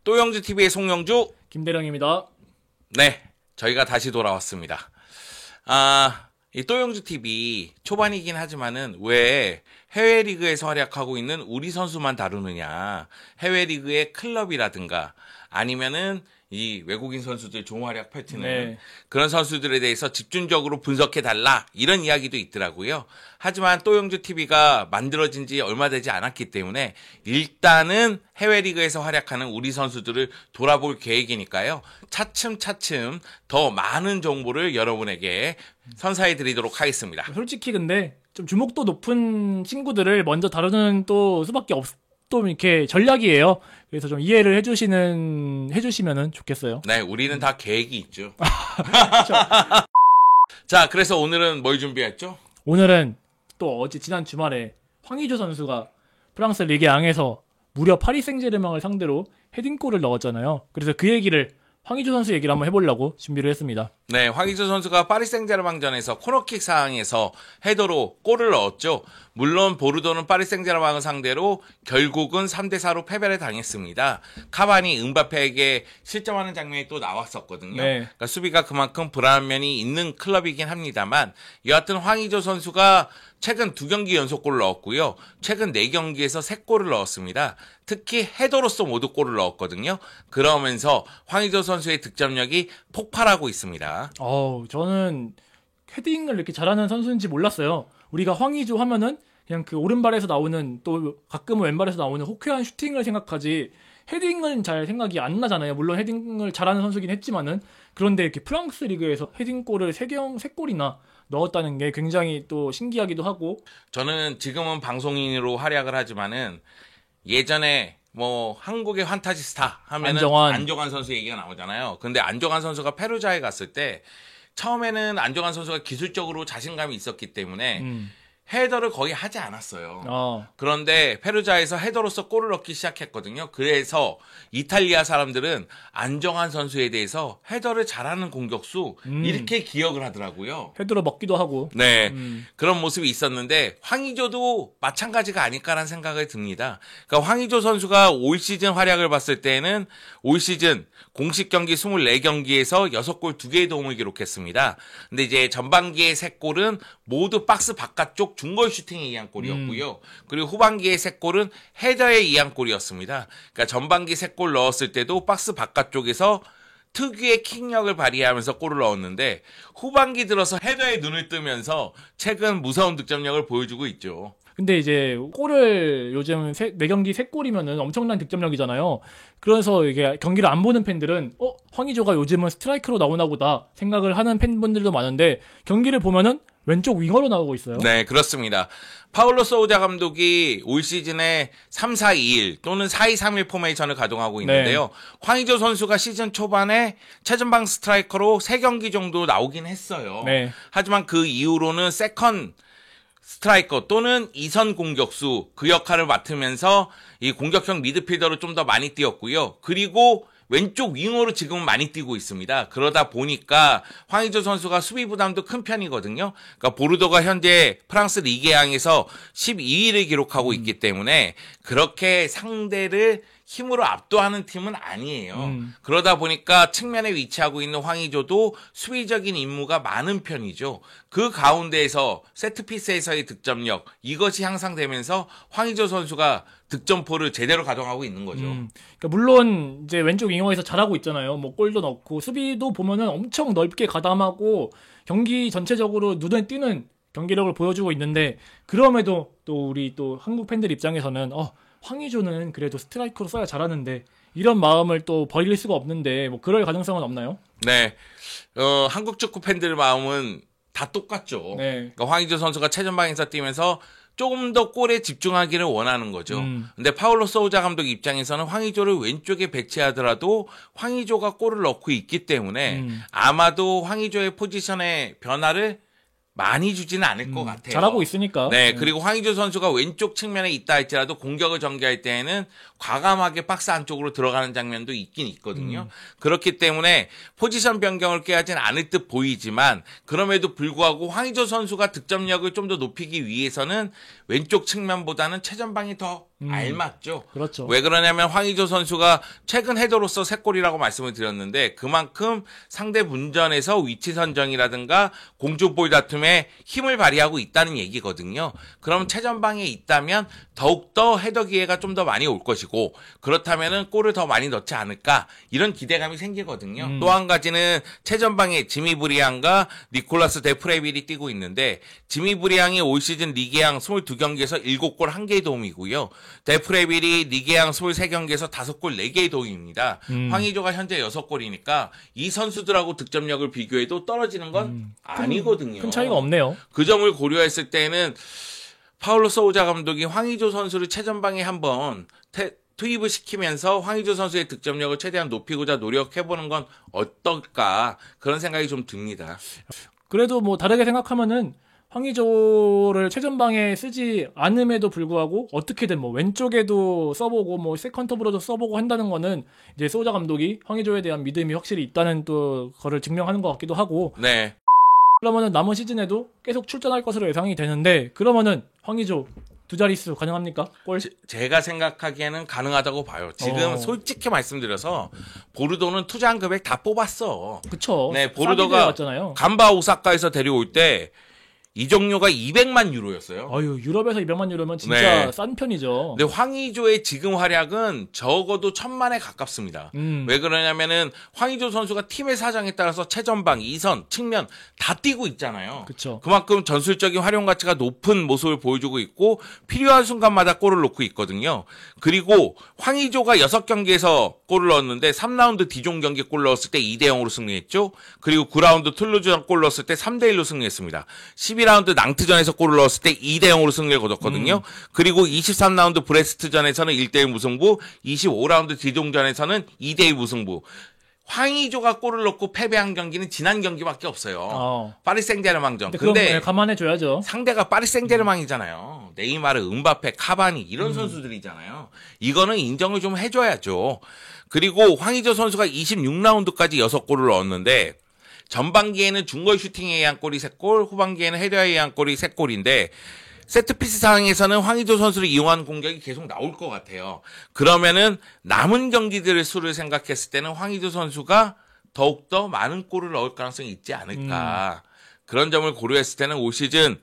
또영주TV의 송영주, 김대령입니다. 네, 저희가 다시 돌아왔습니다. 이 또영주TV 초반이긴 하지만은 왜 해외 리그에서 활약하고 있는 우리 선수만 다루느냐, 해외 리그의 클럽이라든가 아니면은 이 외국인 선수들 종활약 펼치는 그런 선수들에 대해서 집중적으로 분석해달라, 이런 이야기도 있더라고요. 하지만 또영주TV가 만들어진 지 얼마 되지 않았기 때문에 일단은 해외 리그에서 활약하는 우리 선수들을 돌아볼 계획이니까요. 차츰차츰 더 많은 정보를 여러분에게 선사해 드리도록 하겠습니다. 솔직히 근데 좀 주목도 높은 친구들을 먼저 다루는 또 수밖에 또 이렇게 전략이에요. 그래서 좀 이해를 해주시면은 좋겠어요. 네, 우리는 다 계획이 있죠. 자, 그래서 오늘은 뭘 준비했죠? 오늘은 또 지난 주말에 황의조 선수가 프랑스 리gue 1에서 무려 파리 생제르맹을 상대로 헤딩골을 넣었잖아요. 그래서 그 얘기를, 황의조 선수 얘기를 한번 해보려고 준비를 했습니다. 네, 황의조 선수가 파리 생제르맹전에서 코너킥 상황에서 헤더로 골을 넣었죠. 물론 보르도는 파리 생제르맹을 상대로 결국은 3대4로 패배를 당했습니다. 카바니, 은바페에게 실점하는 장면이 또 나왔었거든요. 네. 그러니까 수비가 그만큼 불안한 면이 있는 클럽이긴 합니다만, 여하튼 황의조 선수가 최근 2경기 연속골을 넣었고요. 최근 4경기에서 3골을 넣었습니다. 특히 헤더로서 모두 골을 넣었거든요. 그러면서 황의조 선수의 득점력이 폭발하고 있습니다. 저는 헤딩을 이렇게 잘하는 선수인지 몰랐어요. 우리가 황의조 하면은 그냥 그 오른발에서 나오는, 또 가끔은 왼발에서 나오는 호쾌한 슈팅을 생각하지 헤딩은 잘 생각이 안 나잖아요. 물론 헤딩을 잘하는 선수긴 했지만은, 그런데 이렇게 프랑스 리그에서 헤딩골을 3골이나 넣었다는 게 굉장히 또 신기하기도 하고. 저는 지금은 방송인으로 활약을 하지만은 예전에 뭐 한국의 환타지 스타 하면은 안정환 선수 얘기가 나오잖아요. 근데 안정환 선수가 페루자에 갔을 때 처음에는 안정환 선수가 기술적으로 자신감이 있었기 때문에 헤더를 거의 하지 않았어요. 그런데 페루자에서 헤더로서 골을 넣기 시작했거든요. 그래서 이탈리아 사람들은 안정환 선수에 대해서 헤더를 잘하는 공격수 이렇게 기억을 하더라고요. 헤더로 먹기도 하고. 네, 그런 모습이 있었는데 황의조도 마찬가지가 아닐까라는 생각이 듭니다. 그러니까 황의조 선수가 올 시즌 활약을 봤을 때는 올 시즌 공식 경기 24경기에서 6골 2개의 도움을 기록했습니다. 근데 이제 전반기의 3골은 모두 박스 바깥쪽 중거리 슈팅에 의한 골이었고요. 그리고 후반기의 3골은 헤더에 의한 골이었습니다. 그러니까 전반기 3골 넣었을 때도 박스 바깥쪽에서 특유의 킥력을 발휘하면서 골을 넣었는데, 후반기 들어서 헤더에 눈을 뜨면서 최근 무서운 득점력을 보여주고 있죠. 근데 이제 골을 요즘 4경기 3골이면은 엄청난 득점력이잖아요. 그래서 이게 경기를 안 보는 팬들은 황의조가 요즘은 스트라이크로 나오나 보다 생각을 하는 팬분들도 많은데, 경기를 보면은 왼쪽 윙어로 나오고 있어요. 네, 그렇습니다. 파울로 소우자 감독이 올 시즌에 3-4-2-1 또는 4-2-3-1 포메이션을 가동하고 있는데요. 황의조 선수가 시즌 초반에 최전방 스트라이커로 3경기 정도 나오긴 했어요. 하지만 그 이후로는 세컨 스트라이커 또는 2선 공격수, 그 역할을 맡으면서 이 공격형 미드필더로 좀 더 많이 뛰었고요. 그리고 왼쪽 윙어로 지금은 많이 뛰고 있습니다. 그러다 보니까 황의조 선수가 수비 부담도 큰 편이거든요. 그러니까 보르도가 현재 프랑스 리게앙에서 12위를 기록하고 있기 때문에 그렇게 상대를 힘으로 압도하는 팀은 아니에요. 그러다 보니까 측면에 위치하고 있는 황의조도 수비적인 임무가 많은 편이죠. 그 가운데에서 세트피스에서의 득점력, 이것이 향상되면서 황의조 선수가 득점포를 제대로 가동하고 있는 거죠. 그러니까 물론 이제 왼쪽 윙어에서 잘하고 있잖아요. 뭐 골도 넣고 수비도 보면은 엄청 넓게 가담하고 경기 전체적으로 눈에 띄는 경기력을 보여주고 있는데, 그럼에도 또 우리 또 한국 팬들 입장에서는 황의조는 그래도 스트라이커로 써야 잘하는데, 이런 마음을 또 버릴 수가 없는데, 뭐 그럴 가능성은 없나요? 네, 한국 축구 팬들 마음은 다 똑같죠. 그러니까 황의조 선수가 최전방에서 뛰면서 조금 더 골에 집중하기를 원하는 거죠. 근데 파울로 소우자 감독 입장에서는 황의조를 왼쪽에 배치하더라도 황의조가 골을 넣고 있기 때문에 아마도 황의조의 포지션의 변화를 많이 주지는 않을 것 같아요. 잘하고 있으니까. 네, 그리고 황의조 선수가 왼쪽 측면에 있다 할지라도 공격을 전개할 때에는 과감하게 박스 안쪽으로 들어가는 장면도 있긴 있거든요. 그렇기 때문에 포지션 변경을 꾀하진 않을 듯 보이지만, 그럼에도 불구하고 황의조 선수가 득점력을 좀 더 높이기 위해서는 왼쪽 측면보다는 최전방이 더 알맞죠. 그렇죠. 왜 그러냐면 황의조 선수가 최근 헤더로서 3골이라고 말씀을 드렸는데 그만큼 상대 분전에서 위치 선정이라든가 공중볼 다툼에 힘을 발휘하고 있다는 얘기거든요. 그럼 최전방에 있다면 더욱더 헤더 기회가 좀 더 많이 올 것이고 그렇다면은 골을 더 많이 넣지 않을까 이런 기대감이 생기거든요. 또 한 가지는 최전방에 지미 브리앙과 니콜라스 데프레빌이 뛰고 있는데 지미 브리앙이 올 시즌 리그양 22경기에서 7골 1개의 도움이고요. 데프레빌이 리그양 23경기에서 5골 4개의 도움입니다. 황의조가 현재 6골이니까 이 선수들하고 득점력을 비교해도 떨어지는 건 아니거든요. 큰 차이가 없네요. 그 점을 고려했을 때는 파울로 소우자 감독이 황의조 선수를 최전방에 한번 투입을 시키면서 황의조 선수의 득점력을 최대한 높이고자 노력해보는 건 어떨까 그런 생각이 좀 듭니다. 그래도 뭐 다르게 생각하면은 황의조를 최전방에 쓰지 않음에도 불구하고 어떻게든 뭐 왼쪽에도 써보고 뭐 세컨터브로도 써보고 한다는 거는 이제 소우자 감독이 황의조에 대한 믿음이 확실히 있다는 또 거를 증명하는 것 같기도 하고. 네. 그러면은 남은 시즌에도 계속 출전할 것으로 예상이 되는데 그러면은 황의조 2자릿수 가능합니까? 골? 제가 생각하기에는 가능하다고 봐요. 지금 솔직히 말씀드려서 보르도는 투자한 금액 다 뽑았어. 그쵸. 네, 보르도가 간바 오사카에서 데려올 때 이적료가 200만 유로였어요. 아유, 유럽에서 200만 유로면 진짜 네. 싼 편이죠. 근데 황의조의 지금 활약은 적어도 1000만에 가깝습니다. 왜 그러냐면은 황의조 선수가 팀의 사정에 따라서 최전방, 2선, 측면 다 뛰고 있잖아요. 그쵸. 그만큼 전술적인 활용 가치가 높은 모습을 보여주고 있고 필요한 순간마다 골을 넣고 있거든요. 그리고 황의조가 6경기에서 골을 넣었는데 3라운드 디종 경기 골 넣었을 때 2대0으로 승리했죠. 그리고 9라운드 툴루즈전 골 넣었을 때 3대1로 승리했습니다. 12라운드 낭트전에서 골을 넣었을 때 2대0으로 승리를 거뒀거든요. 그리고 23라운드 브레스트전에서는 1대1 무승부, 25라운드 디종전에서는 2대2 무승부. 황의조가 골을 넣고 패배한 경기는 지난 경기밖에 없어요. 파리 생제르맹전. 근데 감안해줘야죠. 상대가 파리 생제르맹이잖아요. 네이마르, 음바페, 카바니 이런 선수들이잖아요. 이거는 인정을 좀 해줘야죠. 그리고 황의조 선수가 26라운드까지 6골을 넣었는데 전반기에는 중거리 슈팅에 의한 골이 3골, 후반기에는 헤더에 의한 골이 3골인데 세트피스 상황에서는 황의조 선수를 이용한 공격이 계속 나올 것 같아요. 그러면은 남은 경기들의 수를 생각했을 때는 황의조 선수가 더욱더 많은 골을 넣을 가능성이 있지 않을까. 그런 점을 고려했을 때는 올 시즌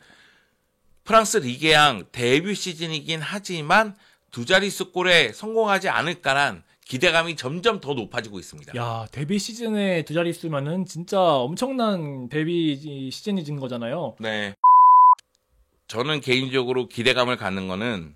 프랑스 리그양 데뷔 시즌이긴 하지만 2자릿수 골에 성공하지 않을까란 기대감이 점점 더 높아지고 있습니다. 야, 데뷔 시즌에 2자릿수면은 진짜 엄청난 데뷔 시즌이진 거잖아요. 네. 저는 개인적으로 기대감을 갖는 거는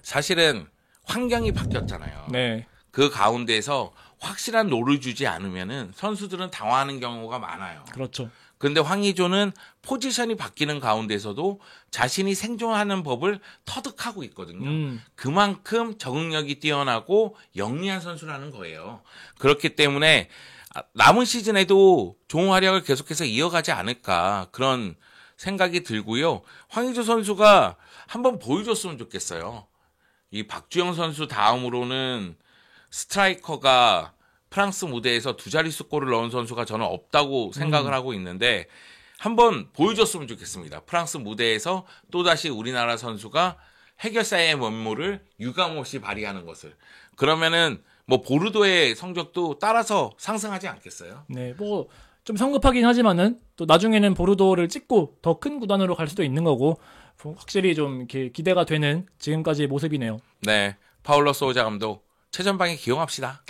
사실은 환경이 바뀌었잖아요. 네. 그 가운데에서 확실한 롤을 주지 않으면은 선수들은 당황하는 경우가 많아요. 그렇죠. 근데 황의조는 포지션이 바뀌는 가운데서도 자신이 생존하는 법을 터득하고 있거든요. 그만큼 적응력이 뛰어나고 영리한 선수라는 거예요. 그렇기 때문에 남은 시즌에도 좋은 활약을 계속해서 이어가지 않을까 그런 생각이 들고요. 황의조 선수가 한번 보여줬으면 좋겠어요. 이 박주영 선수 다음으로는 스트라이커가 프랑스 무대에서 2자릿수 골을 넣은 선수가 저는 없다고 생각을 하고 있는데 한번 보여줬으면 좋겠습니다. 프랑스 무대에서 또다시 우리나라 선수가 해결사의 면모를 유감없이 발휘하는 것을. 그러면은 뭐 보르도의 성적도 따라서 상승하지 않겠어요? 네, 뭐 좀 성급하긴 하지만은 또 나중에는 보르도를 찍고 더 큰 구단으로 갈 수도 있는 거고 확실히 좀 이렇게 기대가 되는 지금까지의 모습이네요. 네, 파울로 소우자 감독 최전방에 기용합시다.